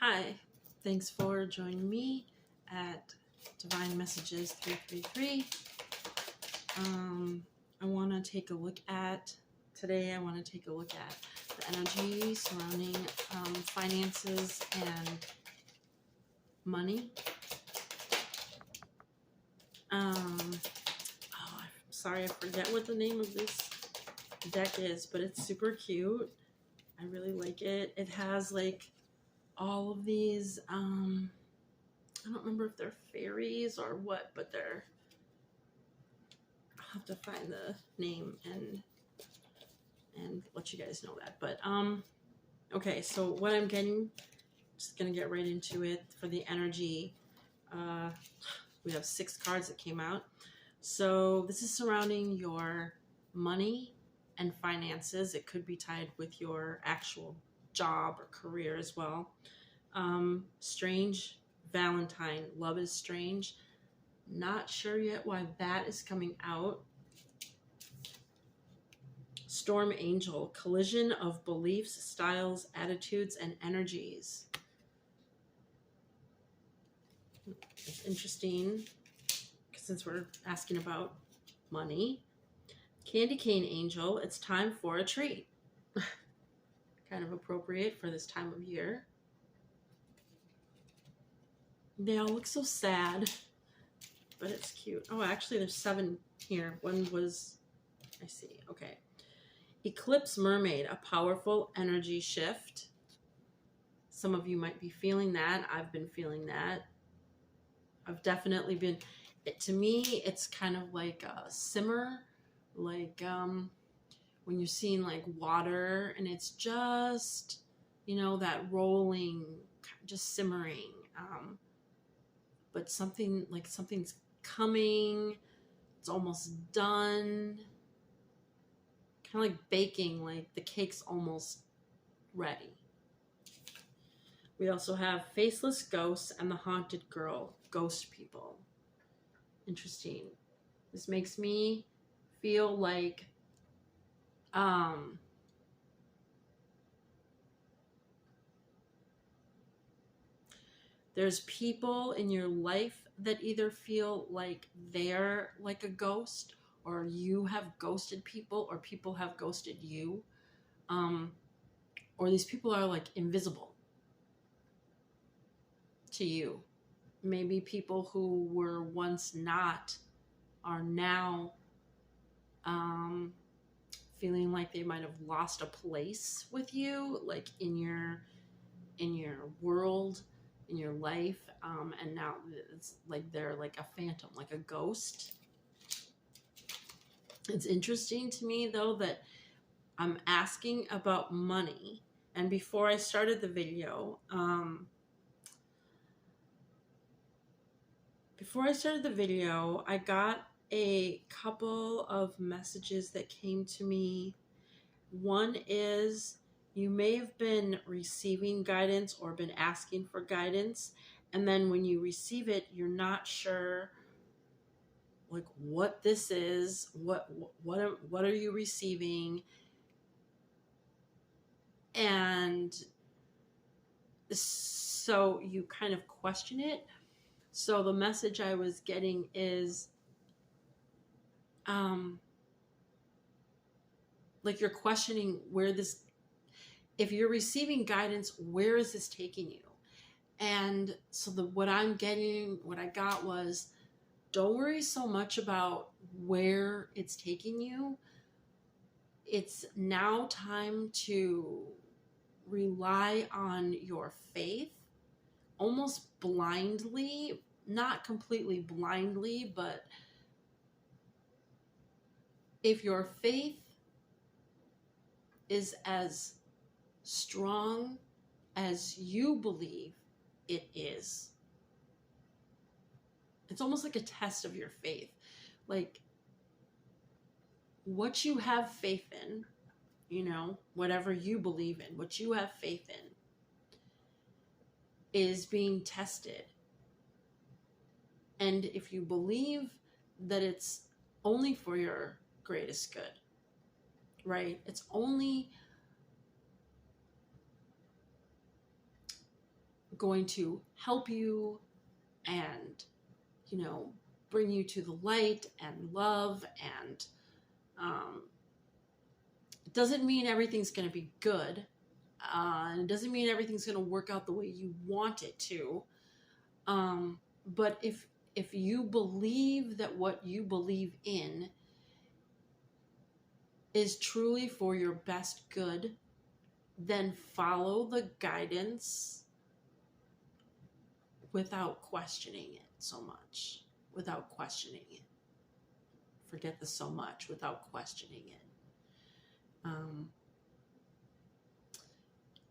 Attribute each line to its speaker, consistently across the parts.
Speaker 1: Hi, thanks for joining me at Divine Messages 333. I want to take a look at, today I want to take a look at the energy surrounding finances and money. I'm sorry, I forget what the name of this deck is, but it's super cute. I really like it. It has like all of these, I don't remember if they're fairies or what, but I'll have to find the name and let you guys know that. But okay, so what I'm getting, just gonna get right into it for the energy. We have 6 cards that came out. So this is surrounding your money and finances. It could be tied with your actual job or career as well. Strange Valentine, love is strange. Not sure yet why that is coming out. Storm Angel, collision of beliefs, styles, attitudes, and energies. It's interesting since we're asking about money. Candy Cane Angel, it's time for a treat. Kind of appropriate for this time of year. They all look so sad, but it's cute. Oh, actually there's 7 here. One was, I see, okay. Eclipse Mermaid, a powerful energy shift. Some of you might be feeling that. I've been feeling that. I've definitely been, to me, it's kind of like a simmer, like when you're seeing like water and it's just, that rolling, just simmering. But something's coming, it's almost done. Kind of like baking, like the cake's almost ready. We also have Faceless Ghosts and the Haunted Girl, ghost people. Interesting. This makes me feel like there's people in your life that either feel like they're like a ghost, or you have ghosted people, or people have ghosted you, or these people are like invisible to you. Maybe people who were once not are now feeling like they might have lost a place with you, like in your world, in your life, and now it's like they're like a phantom, like a ghost. It's interesting to me though that I'm asking about money, and before I started the video, I got a couple of messages that came to me. One is, you may have been receiving guidance or been asking for guidance, and then when you receive it, you're not sure like what this is, what are you receiving, and so you kind of question it. So the message I was getting is like you're questioning where this, if you're receiving guidance, where is this taking you? And so what I got was, don't worry so much about where it's taking you. It's now time to rely on your faith, almost blindly, not completely blindly, but if your faith is as strong as you believe it is, it's almost like a test of your faith. Like what you have faith in, whatever you believe in, what you have faith in is being tested. And if you believe that it's only for your greatest good, right? going to help you and, you know, bring you to the light and love. And it doesn't mean everything's going to be good. It doesn't mean everything's going to work out the way you want it to. But if you believe that what you believe in is truly for your best good, then follow the guidance without questioning it so much. Without questioning it. Forget the so much, without questioning it.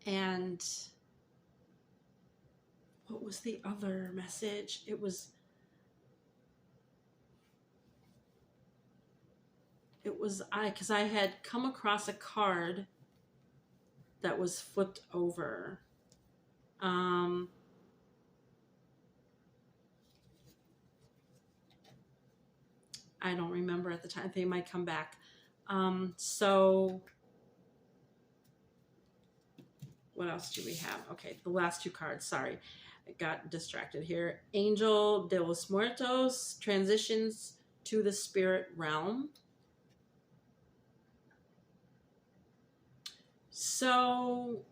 Speaker 1: And what was the other message? It was because I had come across a card that was flipped over. I don't remember at the time. They might come back. So what else do we have? Okay, the last two cards. Sorry, I got distracted here. Angel de los Muertos transitions to the spirit realm. So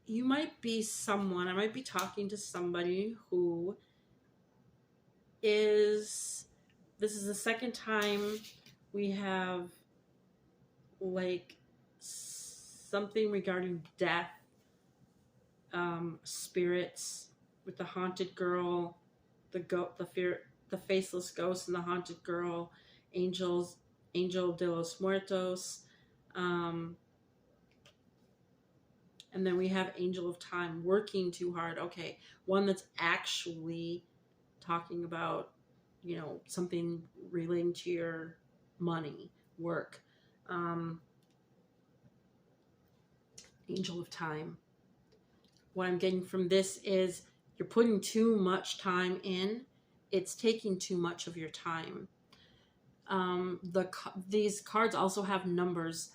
Speaker 1: you might be someone, I might be talking to somebody who is, this is the second time we have like something regarding death, spirits with the haunted girl, the faceless ghost and the haunted girl, Angel de los Muertos, and then we have Angel of Time, working too hard. Okay, one that's actually talking about, you know, something relating to your money, work. Angel of Time. What I'm getting from this is you're putting too much time in. It's taking too much of your time. These cards also have numbers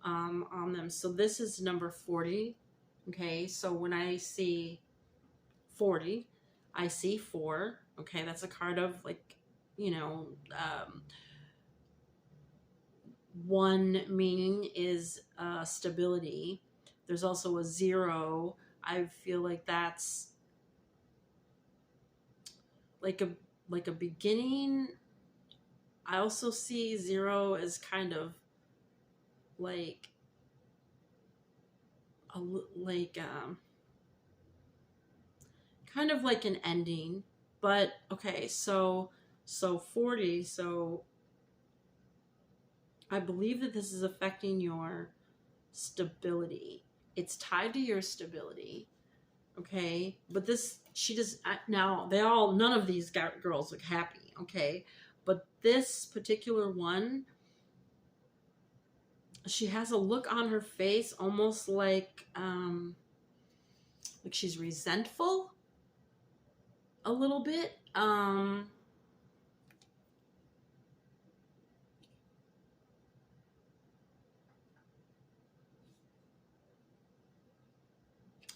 Speaker 1: on them. So this is number 40. Okay, so when I see 40, I see 4. Okay, that's a card of, like, you know, 1 meaning is stability. There's also a 0. I feel like that's like a beginning. I also see 0 as kind of like kind of like an ending. But okay, so 40, so I believe that this is affecting your stability. It's tied to your stability. Okay, but this, she does now, none of these girls look happy. Okay, but this particular one, she has a look on her face almost like she's resentful a little bit.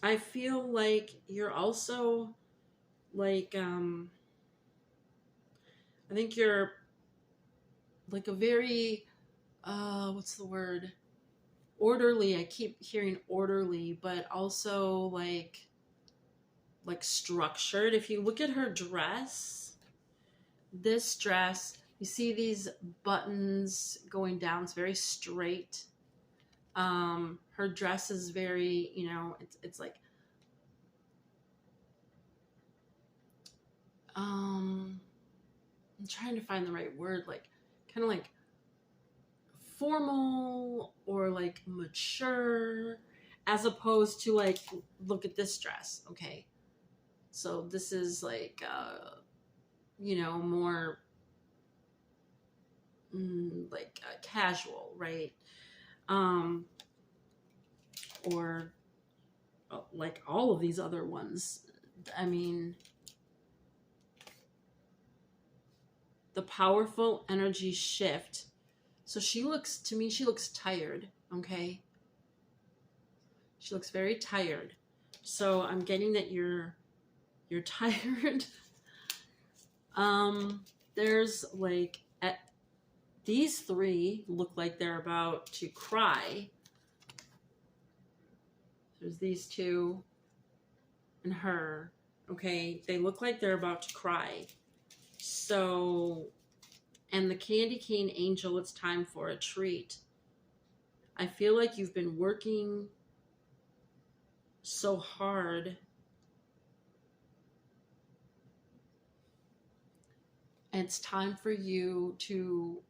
Speaker 1: I feel like you're also like I think you're like a very what's the word? Orderly. I keep hearing orderly, but also like structured. If you look at her dress, this dress, you see these buttons going down. It's very straight. Her dress is very, you know, it's like I'm trying to find the right word, like kind of like formal or like mature, as opposed to like, look at this dress. Okay, so this is like you know, more like casual, right? Or like all of these other ones. I mean, the powerful energy shift. So she looks tired. Okay, she looks very tired. So I'm getting that you're tired. There's like these three look like they're about to cry. There's these two and her. Okay, they look like they're about to cry. So, and the candy cane angel, it's time for a treat. I feel like you've been working so hard, and it's time for you to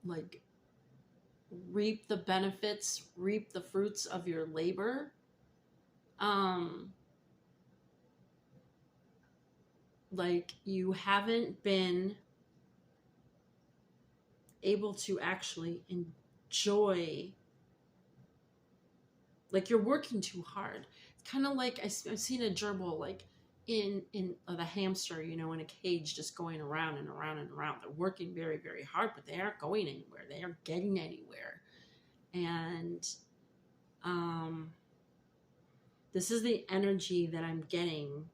Speaker 1: like reap the benefits, reap the fruits of your labor. Like you haven't been able to actually enjoy, like you're working too hard. It's kind of like I've seen a gerbil like in the hamster, you know, in a cage, just going around and around and around. They're working very, very hard, but they aren't going anywhere. They aren't getting anywhere. And this is the energy that I'm getting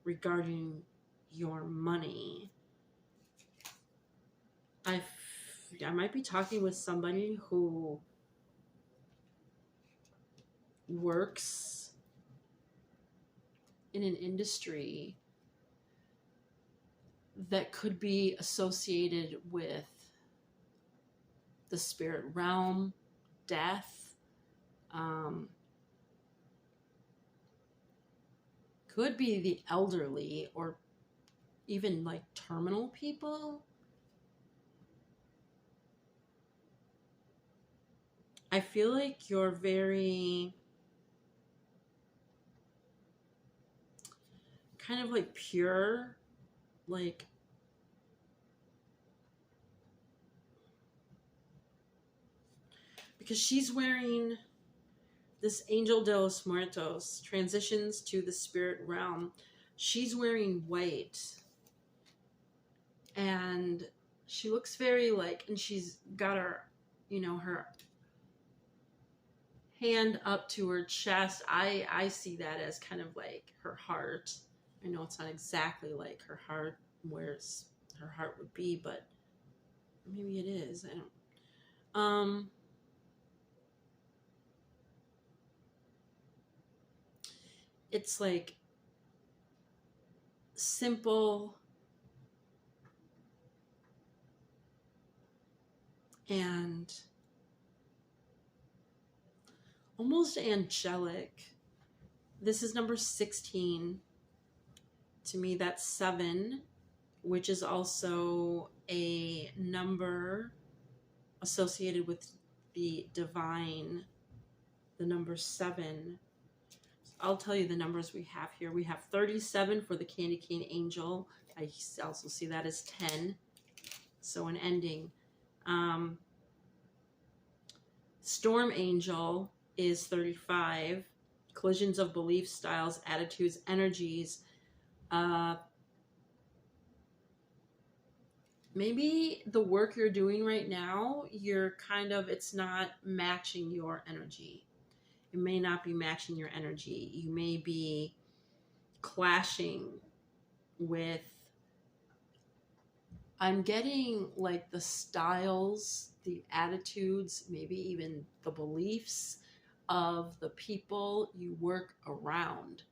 Speaker 1: regarding your money. I might be talking with somebody who works in an industry that could be associated with the spirit realm, death, could be the elderly or even like terminal people. I feel like you're very kind of like pure, like because she's wearing this Angel de los Muertos, transitions to the spirit realm. She's wearing white and she looks very like, and she's got her, you know, her hand up to her chest. I see that as kind of like her heart. I know it's not exactly like her heart, where her heart would be, but maybe it is. I don't. It's like simple and almost angelic. This is number 16. To me, that's 7, which is also a number associated with the divine, the number 7. I'll tell you the numbers we have here. We have 37 for the candy cane angel. I also see that as 10. So an ending. Storm angel is 35. Collisions of belief styles, attitudes, energies. Maybe the work you're doing right now, you're kind of, it's not matching your energy. It may not be matching your energy. You may be clashing with, I'm getting like the styles, the attitudes, maybe even the beliefs of the people you work around.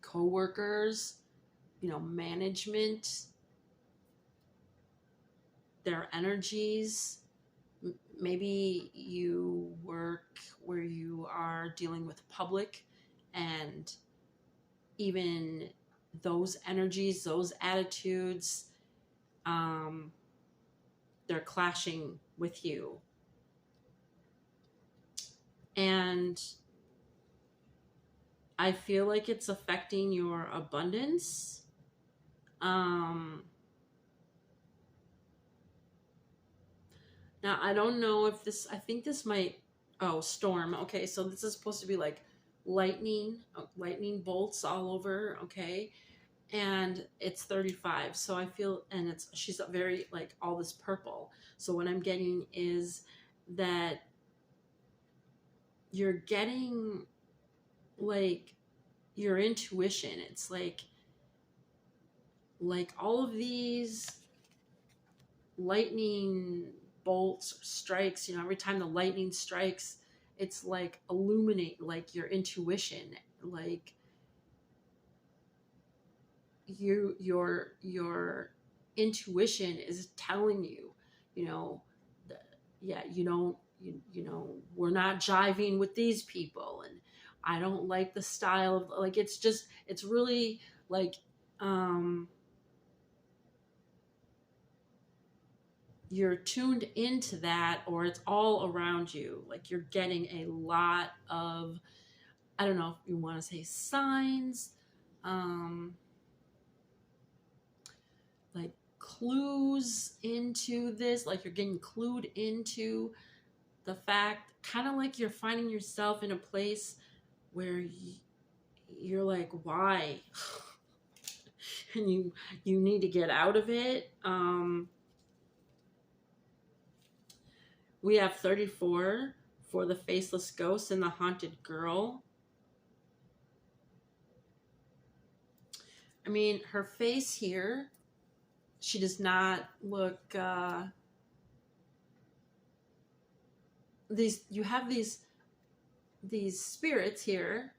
Speaker 1: Co-workers, you know, management, their energies. Maybe you work where you are dealing with public, and even those energies, those attitudes, they're clashing with you. And I feel like it's affecting your abundance. Now, I don't know if this, I think this might, oh, storm. Okay, so this is supposed to be like lightning bolts all over, okay? And it's 35. So I feel, and she's very like all this purple. So what I'm getting is that you're getting like your intuition. It's like all of these lightning bolts or strikes, you know, every time the lightning strikes, it's like illuminate like your intuition, like your intuition is telling you, you know, the, yeah, you don't, you know, we're not jiving with these people, and I don't like the style of, like, it's just, it's really like, you're tuned into that, or it's all around you. Like you're getting a lot of, I don't know if you want to say signs, like clues into this, like you're getting clued into the fact, kind of like you're finding yourself in a place where you're like, why? And you need to get out of it. We have 34 for the faceless ghost and the haunted girl. I mean, her face here, she does not look, these, you have these spirits here,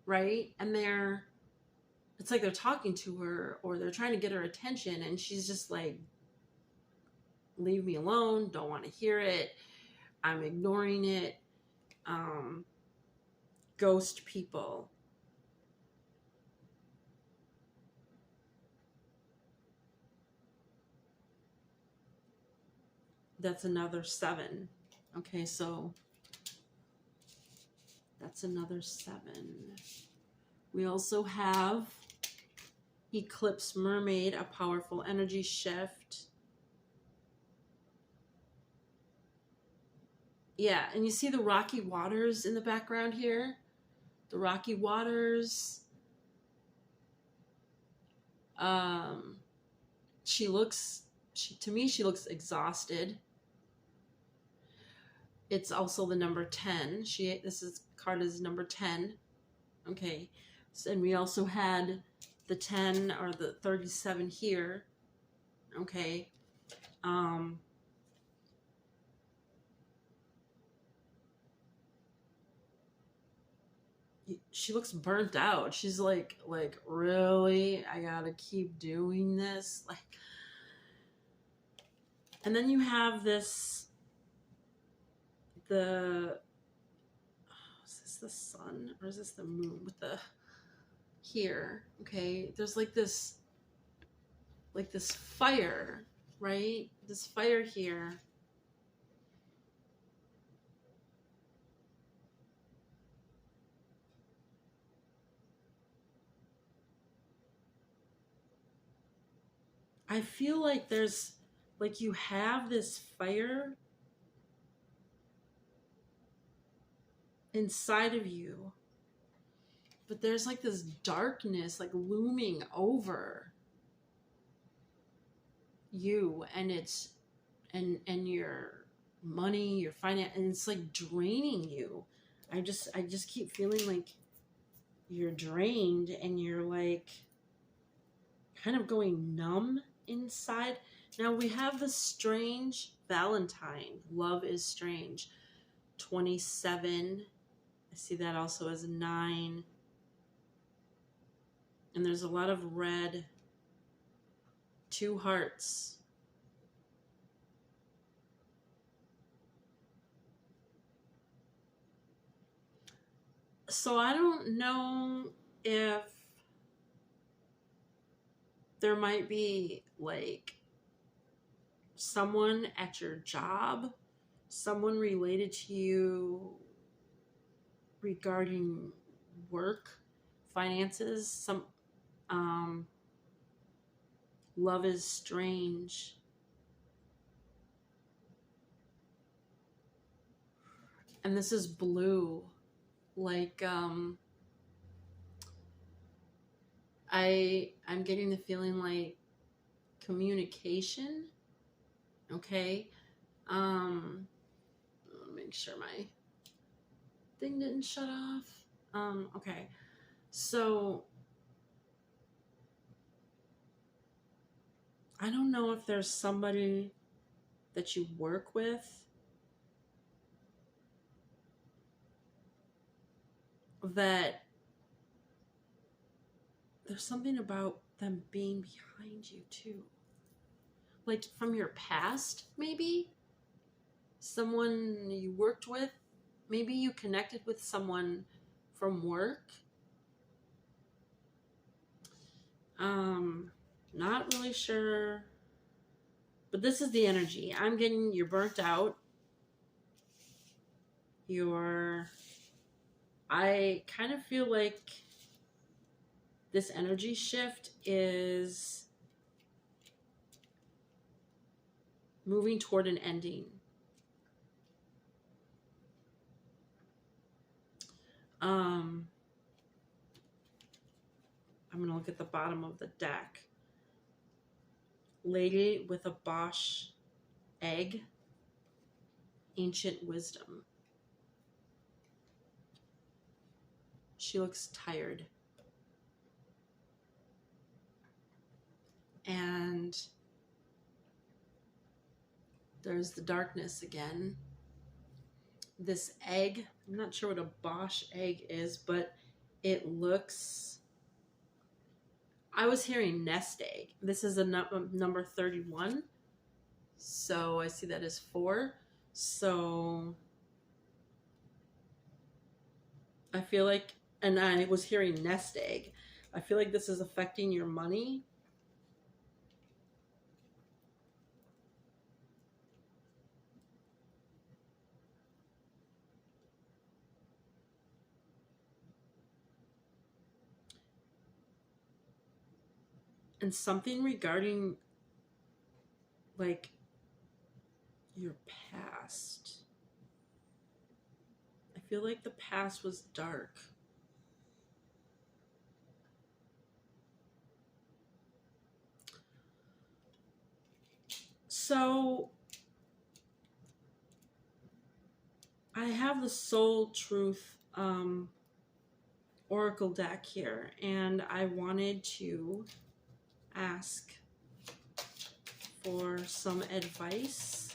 Speaker 1: right? And it's like they're talking to her, or they're trying to get her attention, and she's just like, leave me alone, don't want to hear it, I'm ignoring it. Ghost people. That's another 7. Okay, so that's another 7. We also have Eclipse Mermaid, a powerful energy shift. Yeah, and you see the rocky waters in the background here? The rocky waters. To me, she looks exhausted. It's also the number 10. This card is number 10. Okay. So, and we also had the 10 or the 37 here. Okay. She looks burnt out. She's like, really? I gotta keep doing this? Like, and then you have this, is this the sun or is this the moon with the, here, okay, there's like this fire, right? This fire here. I feel like there's, like, you have this fire inside of you, but there's like this darkness like looming over you, and it's, and your money, your finance, and it's like draining you. I just keep feeling like you're drained, and you're like kind of going numb inside. Now we have the strange Valentine. Love is strange. 27. I see that also as 9. And there's a lot of red. 2 hearts. So I don't know if there might be like someone at your job, someone related to you regarding work, finances, some love is strange. And this is blue. Like I'm getting the feeling like communication. Okay. make sure my thing didn't shut off. Okay. So I don't know if there's somebody that you work with that there's something about them being behind you too. Like from your past, maybe? Someone you worked with? Maybe you connected with someone from work? Not really sure. But this is the energy. I'm getting you're burnt out. I kind of feel like this energy shift is moving toward an ending. I'm going to look at the bottom of the deck. Lady with a Bosch egg. Ancient wisdom. She looks tired. And there's the darkness again. This egg, I'm not sure what a Bosch egg is, but it looks, I was hearing nest egg. This is a number 31. So I see that as 4. So I feel like, and I was hearing nest egg. I feel like this is affecting your money. And something regarding like your past. I feel like the past was dark. So I have the Soul Truth Oracle deck here, and I wanted to ask for some advice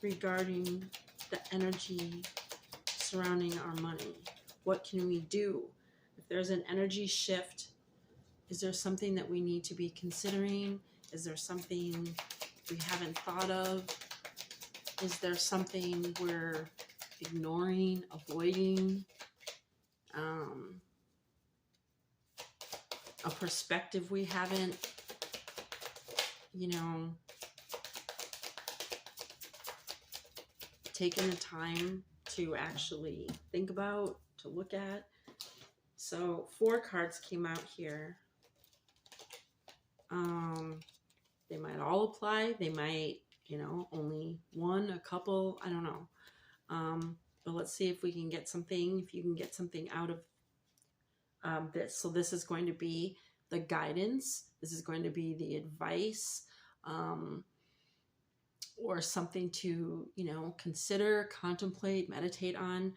Speaker 1: regarding the energy surrounding our money. What can we do? If there's an energy shift, is there something that we need to be considering? Is there something we haven't thought of? Is there something we're ignoring, avoiding? A perspective we haven't, taken the time to actually think about, to look at. So 4 cards came out here. They might all apply. They might, only one, a couple, I don't know. But let's see if we can get something, if you can get something out of this. So this is going to be the guidance. This is going to be the advice, or something to, consider, contemplate, meditate on.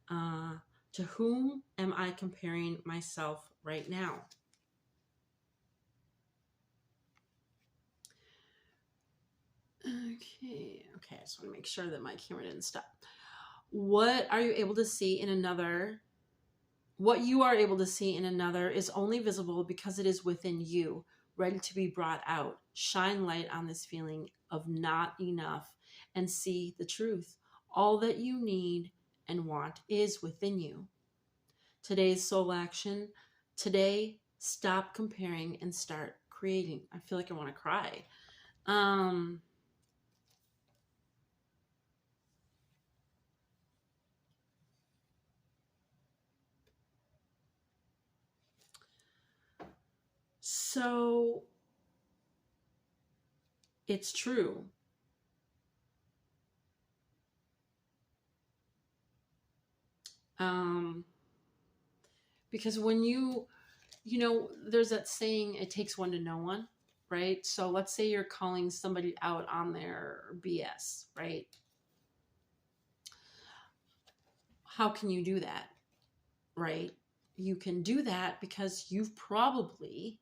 Speaker 1: To whom am I comparing myself right now? Okay, I just want to make sure that my camera didn't stop. What are you able to see in another? What you are able to see in another is only visible because it is within you, ready to be brought out. Shine light on this feeling of not enough and see the truth. All that you need and want is within you. Today's soul action. Today, stop comparing and start creating. I feel like I want to cry. So it's true. Because when there's that saying, it takes one to know one, right? So let's say you're calling somebody out on their BS, right? how can you do that, right? You can do that because you've probably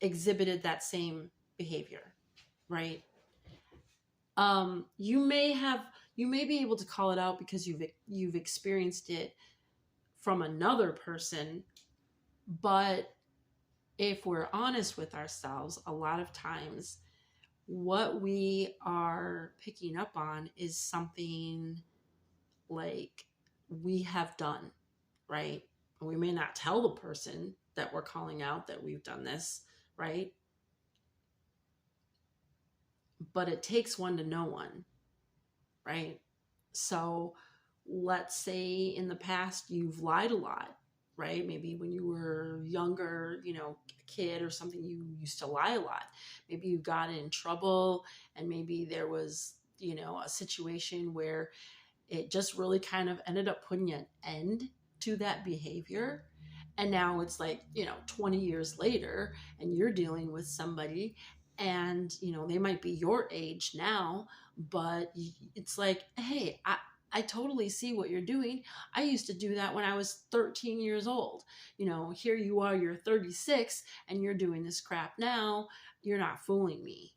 Speaker 1: exhibited that same behavior, right? You may be able to call it out because you've experienced it from another person, but if we're honest with ourselves, a lot of times what we are picking up on is something like we have done, right? We may not tell the person that we're calling out that we've done this, right? But it takes one to know one, right? So let's say in the past you've lied a lot, right? Maybe when you were younger, a kid or something, you used to lie a lot. Maybe you got in trouble and maybe there was, a situation where it just really kind of ended up putting an end to that behavior. And now it's like, 20 years later and you're dealing with somebody and, they might be your age now, but it's like, hey, I totally see what you're doing. I used to do that when I was 13 years old. Here you are, you're 36 and you're doing this crap now. You're not fooling me,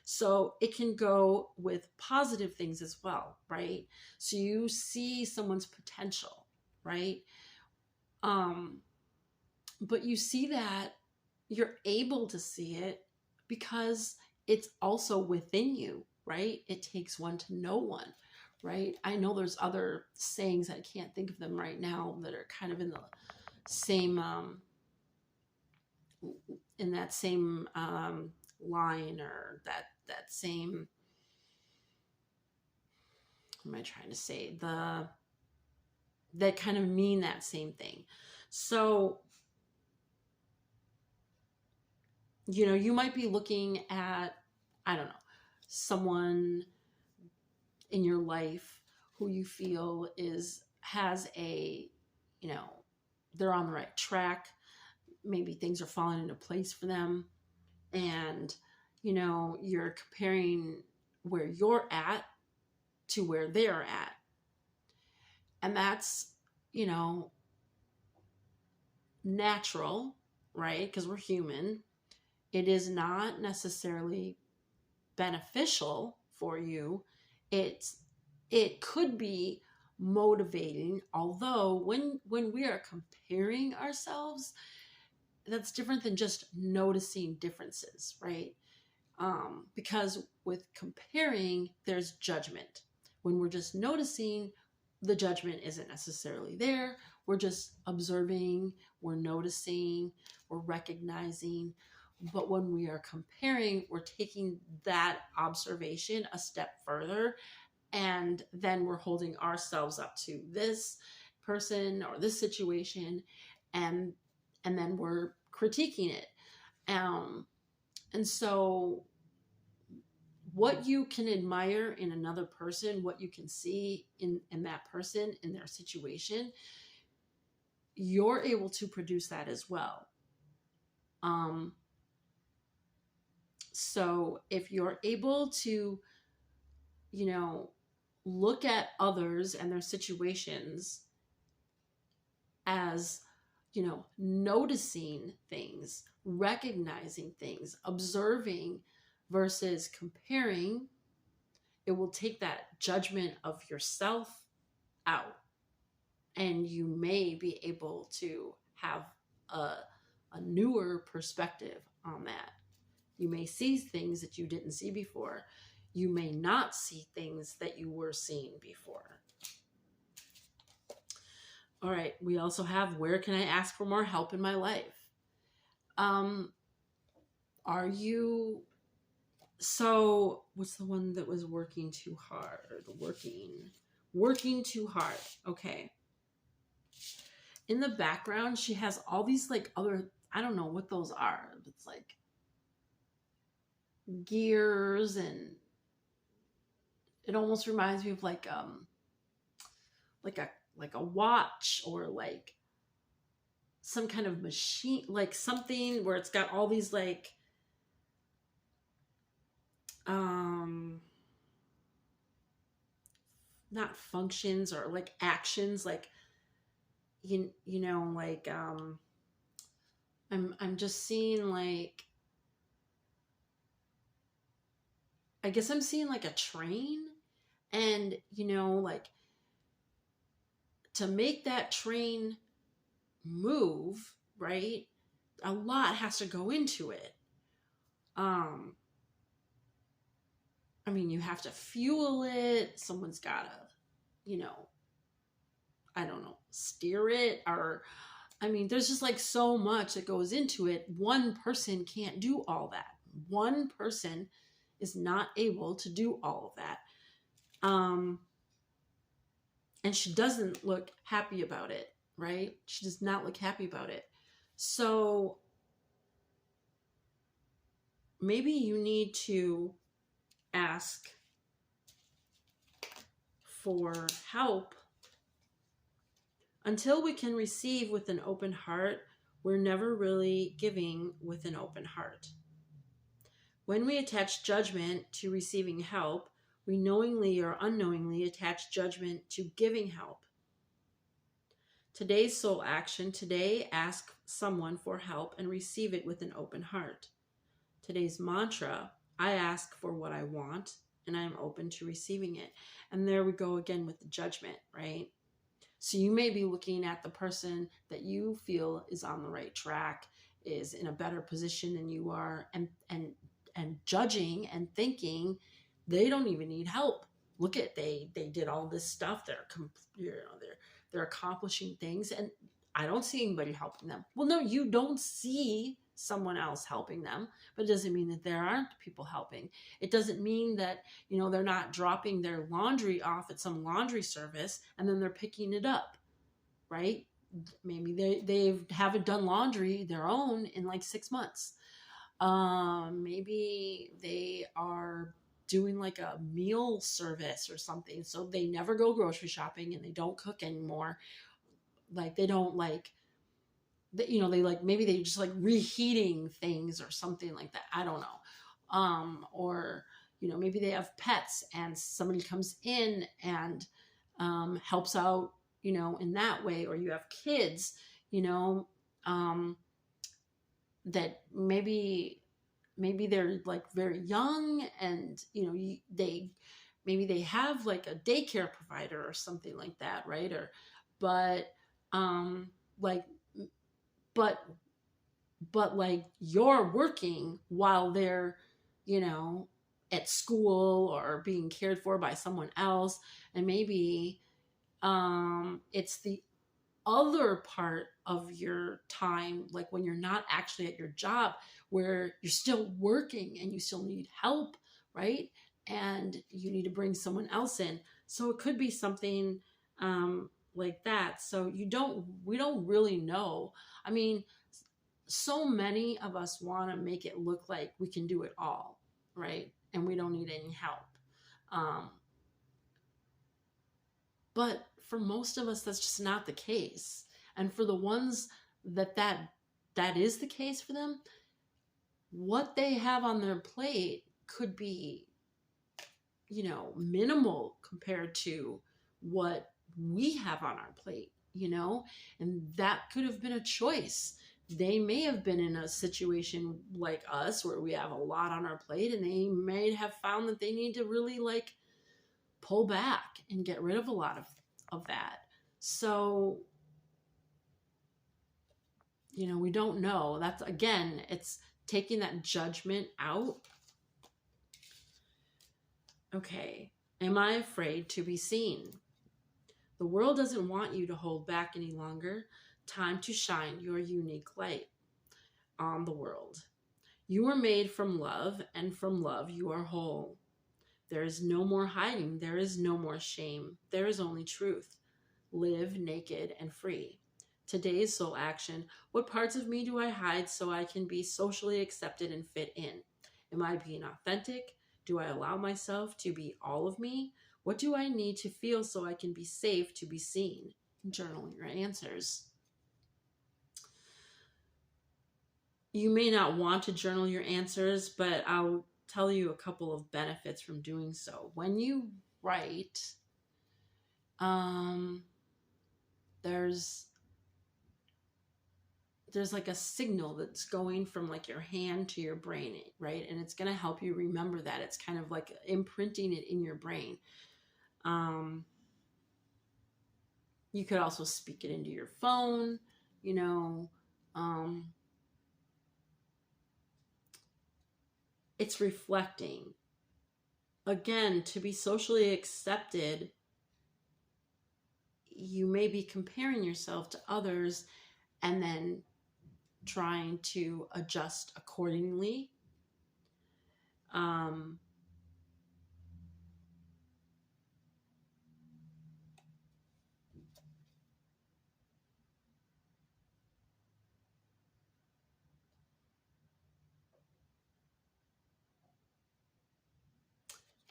Speaker 1: So it can go with positive things as well, right? So you see someone's potential, right? But you see that you're able to see it because it's also within you, right? It takes one to know one, right? I know there's other sayings, I can't think of them right now, that are kind of in the same in that same line, or that same, what am I trying to say, that kind of mean that same thing. So you might be looking at, I don't know, someone in your life who you feel has a, they're on the right track. Maybe things are falling into place for them. And, you're comparing where you're at to where they're at. And that's, natural, right? Because we're human. It is not necessarily beneficial for you. It could be motivating, although when we are comparing ourselves, that's different than just noticing differences, right? Because with comparing, there's judgment. When we're just noticing, the judgment isn't necessarily there. We're just observing, we're noticing, we're recognizing. But when we are comparing, we're taking that observation a step further, and then we're holding ourselves up to this person or this situation, and then we're critiquing it. And so what you can admire in another person, what you can see in that person, in their situation, you're able to produce that as well. So if you're able to, look at others and their situations as, noticing things, recognizing things, observing versus comparing, it will take that judgment of yourself out. And you may be able to have a newer perspective on that. You may see things that you didn't see before. You may not see things that you were seeing before. All right, we also have, where can I ask for more help in my life? Are you, so what's the one that was working too hard? Working too hard. Okay. In the background, she has all these like other, I don't know what those are. It's like gears, and it almost reminds me of like a watch, or like some kind of machine, like something where it's got all these like not functions or like actions, like you know, like I'm just seeing like, I guess I'm seeing like a train, and you know, like to make that train move, right? A lot has to go into it. Um I mean, you have to fuel it, someone's got to, you know, I don't know, steer it, or I mean, there's just like so much that goes into it. One person can't do all that. One person is not able to do all of that. Um, and she doesn't look happy about it, right? She does not look happy about it. So maybe you need to ask for help. Until we can receive with an open heart, we're never really giving with an open heart. When we attach judgment to receiving help, we knowingly or unknowingly attach judgment to giving help. Today's soul action, today ask someone for help and receive it with an open heart. Today's mantra, I ask for what I want and I am open to receiving it. And there we go again with the judgment, right? So you may be looking at the person that you feel is on the right track, is in a better position than you are, and judging and thinking they don't even need help. Look at they did all this stuff. They're accomplishing things, and I don't see anybody helping them. Well, no, you don't see someone else helping them, but it doesn't mean that there aren't people helping. It doesn't mean that, you know, they're not dropping their laundry off at some laundry service and then they're picking it up, right? Maybe they haven't done laundry their own in like 6 months. Maybe they are doing like a meal service or something, so they never go grocery shopping and they don't cook anymore. Like they don't like, you know, they like, maybe they just like reheating things or something like that. I don't know. Or, you know, maybe they have pets and somebody comes in and helps out, you know, in that way. Or you have kids, you know, that maybe they're like very young, and you know, maybe they have like a daycare provider or something like that, right? Or but like but like you're working while they're, you know, at school or being cared for by someone else, and maybe it's the other part of your time, like when you're not actually at your job, where you're still working and you still need help, right? And you need to bring someone else in. So it could be something like that. So we don't really know. I mean, so many of us want to make it look like we can do it all, right? And we don't need any help. Um, but for most of us, that's just not the case. And for the ones that is the case for them, what they have on their plate could be, you know, minimal compared to what we have on our plate, you know, and that could have been a choice. They may have been in a situation like us where we have a lot on our plate, and they may have found that they need to really like pull back and get rid of a lot of that. So, you know, we don't know. That's, again, it's taking that judgment out. Okay. Am I afraid to be seen? The world doesn't want you to hold back any longer. Time to shine your unique light on the world. You are made from love, and from love you are whole. There is no more hiding. There is no more shame. There is only truth. Live naked and free. Today's soul action. What parts of me do I hide so I can be socially accepted and fit in? Am I being authentic? Do I allow myself to be all of me? What do I need to feel so I can be safe to be seen? Journal your answers. You may not want to journal your answers, but I'll tell you a couple of benefits from doing so. When you write, um there's like a signal that's going from like your hand to your brain, right? And it's going to help you remember that. It's kind of like imprinting it in your brain. You could also speak it into your phone, you know. It's reflecting. Again, to be socially accepted, you may be comparing yourself to others and then trying to adjust accordingly.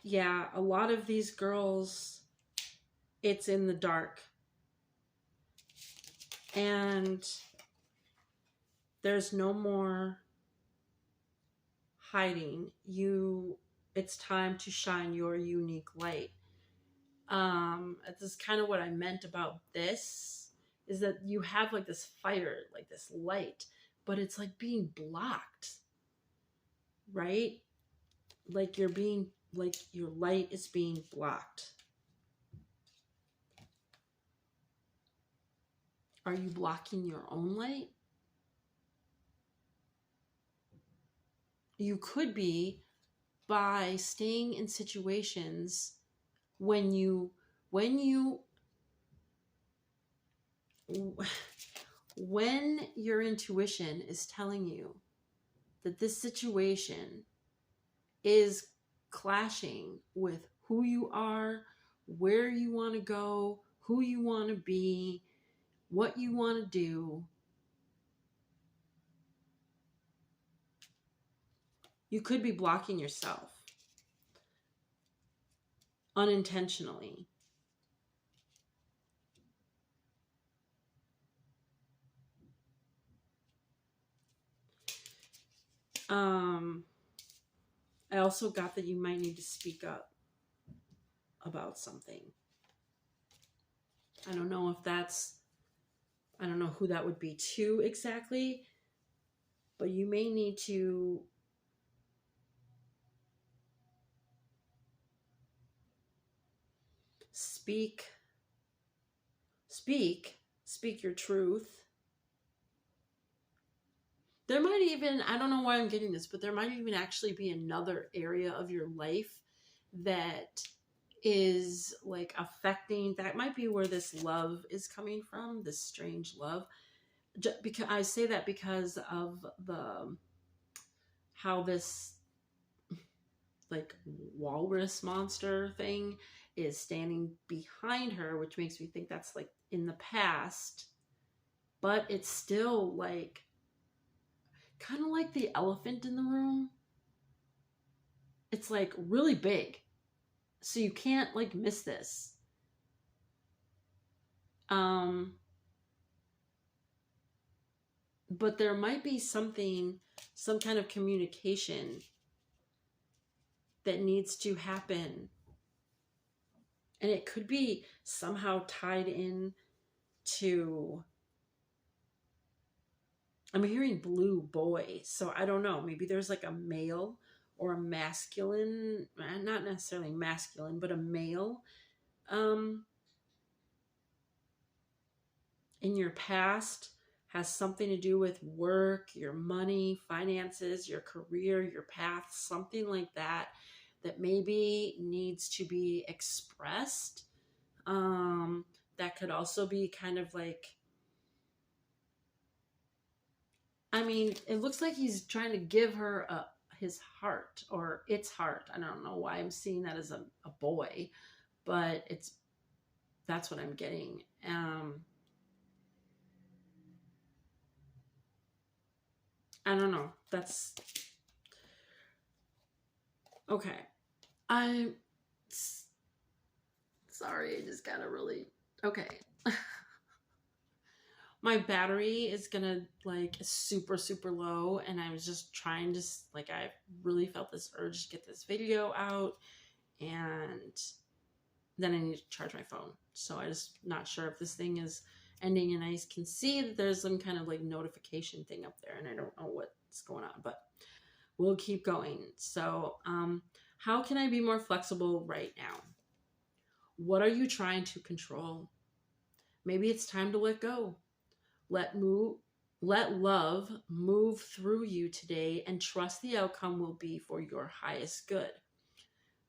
Speaker 1: Yeah, a lot of these girls, it's in the dark. And there's no more hiding. It's time to shine your unique light. This is kind of what I meant about this, is that you have like this fire, like this light, but it's like being blocked, right? Like your light is being blocked. Are you blocking your own light? You could be, by staying in situations when you when your intuition is telling you that this situation is clashing with who you are, where you want to go, who you want to be, what you want to do, you could be blocking yourself unintentionally. I also got that you might need to speak up about something. I don't know who that would be to exactly, but you may need to speak your truth. There might even, I don't know why I'm getting this, but there might even actually be another area of your life that is like affecting, that might be where this love is coming from, this strange love. Because I say that because of how this like walrus monster thing is standing behind her, which makes me think that's like in the past, but it's still like kind of like the elephant in the room. It's like really big, so you can't like miss this. But there might be some kind of communication that needs to happen, and it could be somehow tied in to, I'm hearing blue boy, so I don't know, maybe there's like a male or a masculine, not necessarily masculine, but a male in your past, has something to do with work, your money, finances, your career, your path, something like that, that maybe needs to be expressed. That could also be kind of like, I mean, it looks like he's trying to give her his heart, or its heart. I don't know why I'm seeing that as a boy, but that's what I'm getting. I don't know. That's okay. I'm sorry. I just got to really, okay. My battery is gonna like super, super low, and I was just trying to, like, I really felt this urge to get this video out, and then I need to charge my phone. So I'm just not sure if this thing is ending, and I can see that there's some kind of like notification thing up there, and I don't know what's going on, but we'll keep going. So, how can I be more flexible right now? What are you trying to control? Maybe it's time to let go. Let love move through you today and trust the outcome will be for your highest good.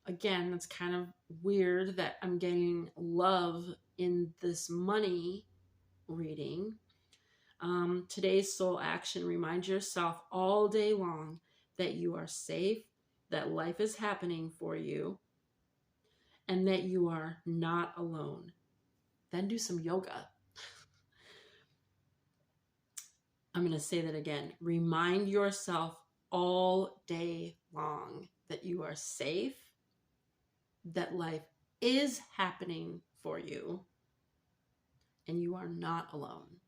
Speaker 1: Again, that's kind of weird that I'm getting love in this money reading. Today's soul action: remind yourself all day long that you are safe, that life is happening for you, and that you are not alone. Then do some yoga. I'm going to say that again. Remind yourself all day long that you are safe, that life is happening for you, and you are not alone.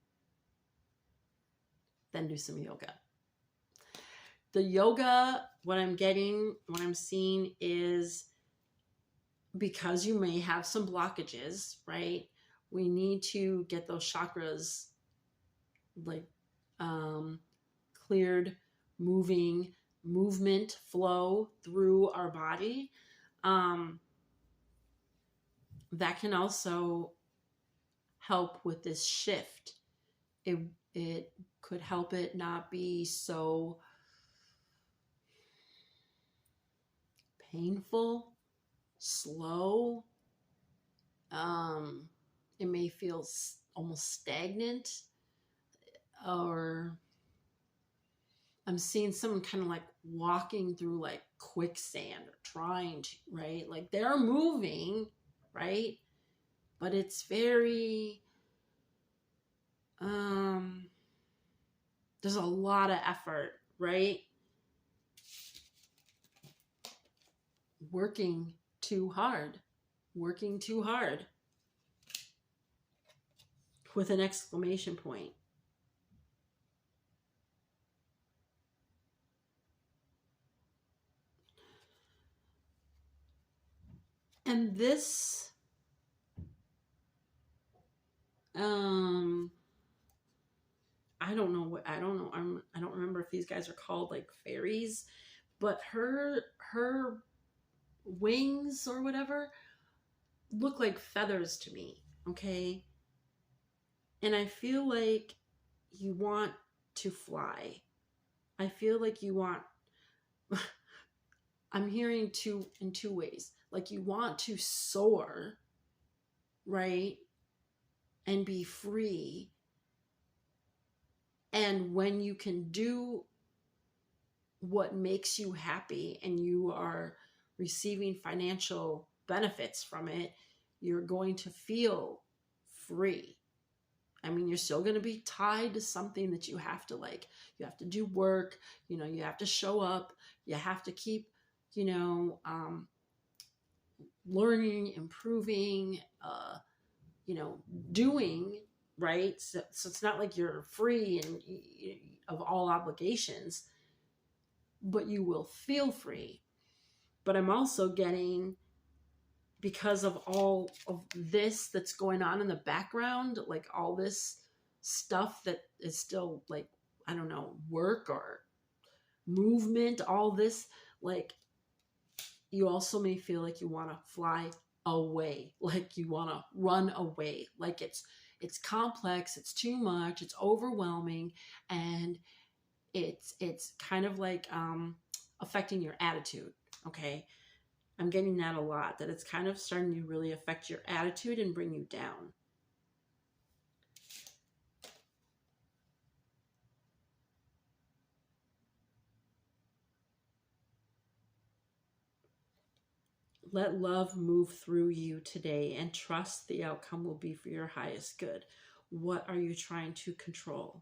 Speaker 1: Then do some yoga. The yoga, what I'm seeing is, because you may have some blockages, right? We need to get those chakras like cleared, movement flow through our body. That can also help with this shift. It could help it not be so painful, slow. It may feel almost stagnant, or I'm seeing someone kind of like walking through like quicksand or trying to, right? Like they're moving, right? But it's very, there's a lot of effort, right? Working too hard with an exclamation point. And this, I don't know. I don't remember if these guys are called like fairies, but her wings or whatever look like feathers to me. Okay. And I feel like you want to fly. I feel like you want, I'm hearing in two ways. Like you want to soar, right? And be free. And when you can do what makes you happy and you are receiving financial benefits from it, you're going to feel free. I mean, you're still going to be tied to something that you have to like, you have to do work, you have to show up, you have to keep, learning, improving, doing, right? So it's not like you're free and of all obligations, but you will feel free. But I'm also getting, because of all of this that's going on in the background, like all this stuff that is still like, I don't know, work or movement, all this, like you also may feel like you want to fly away, like you want to run away, like it's complex, it's too much, it's overwhelming, and it's kind of like affecting your attitude. Okay, I'm getting that a lot, that it's kind of starting to really affect your attitude and bring you down. Let love move through you today and trust the outcome will be for your highest good. What are you trying to control?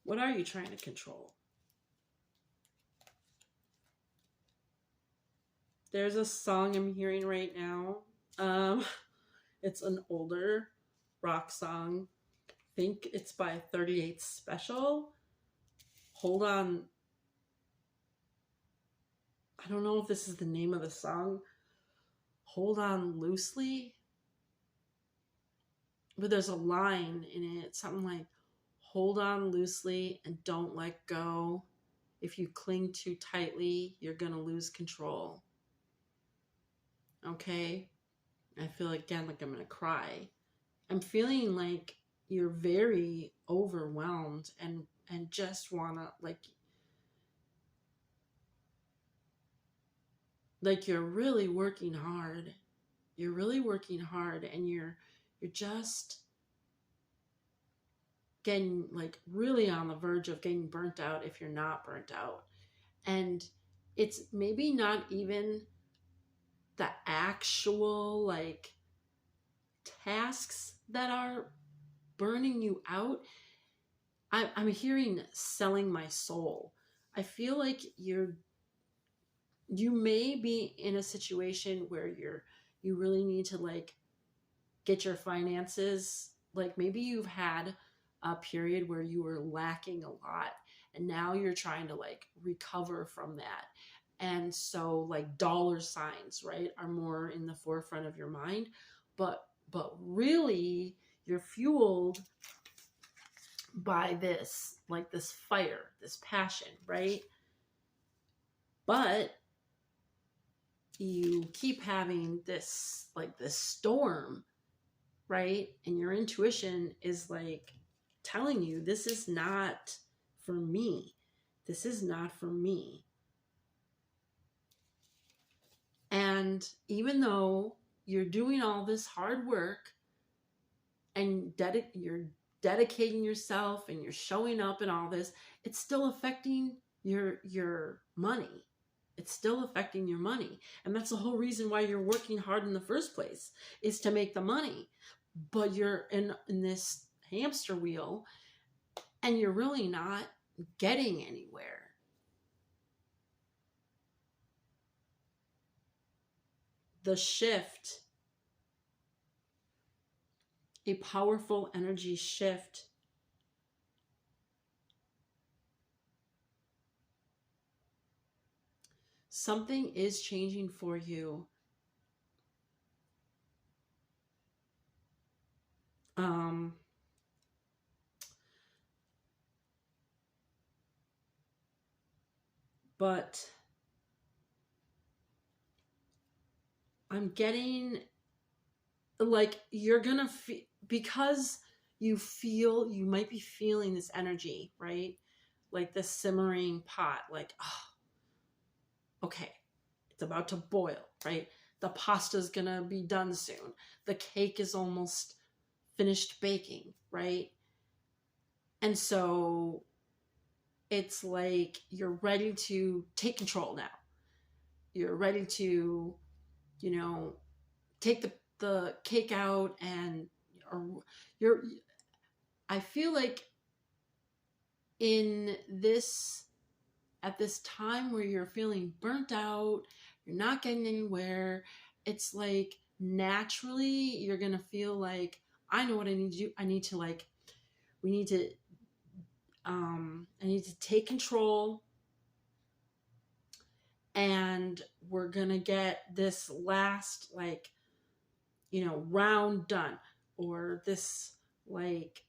Speaker 1: What are you trying to control? There's a song I'm hearing right now. It's an older rock song. I think it's by 38 Special. hold on. I don't know if this is the name of the song. Hold on loosely. But there's a line in it, something like, hold on loosely and don't let go. If you cling too tightly, you're going to lose control. Okay? I feel again like I'm going to cry. I'm feeling like you're very overwhelmed and just want to like you're really working hard. You're really working hard and you're just getting like really on the verge of getting burnt out if you're not burnt out. And it's maybe not even the actual like tasks that are burning you out. I'm hearing selling my soul. I feel like you may be in a situation where you really need to like get your finances, like maybe you've had a period where you were lacking a lot and now you're trying to like recover from that. And so like dollar signs, right, are more in the forefront of your mind, but really you're fueled by this like this fire, this passion, right? But you keep having this like this storm, right? And your intuition is like telling you this is not for me. This is not for me. And even though you're doing all this hard work and you're dedicating yourself and you're showing up and all this, it's still affecting your money. It's still affecting your money. And that's the whole reason why you're working hard in the first place, is to make the money. But you're in this hamster wheel and you're really not getting anywhere. The shift, a powerful energy shift, something is changing for you. But I'm getting like you're gonna feel, because you might be feeling this energy, right? Like this simmering pot, like, oh, okay, it's about to boil, right? The pasta's gonna be done soon. The cake is almost finished baking, right? And so it's like you're ready to take control now. You're ready to, take the cake out and or you're I feel like at this time where you're feeling burnt out, you're not getting anywhere, it's like naturally you're going to feel like, I know what I need to do. I need to like, we need to, I need to take control and we're going to get this last, like, round done, or this like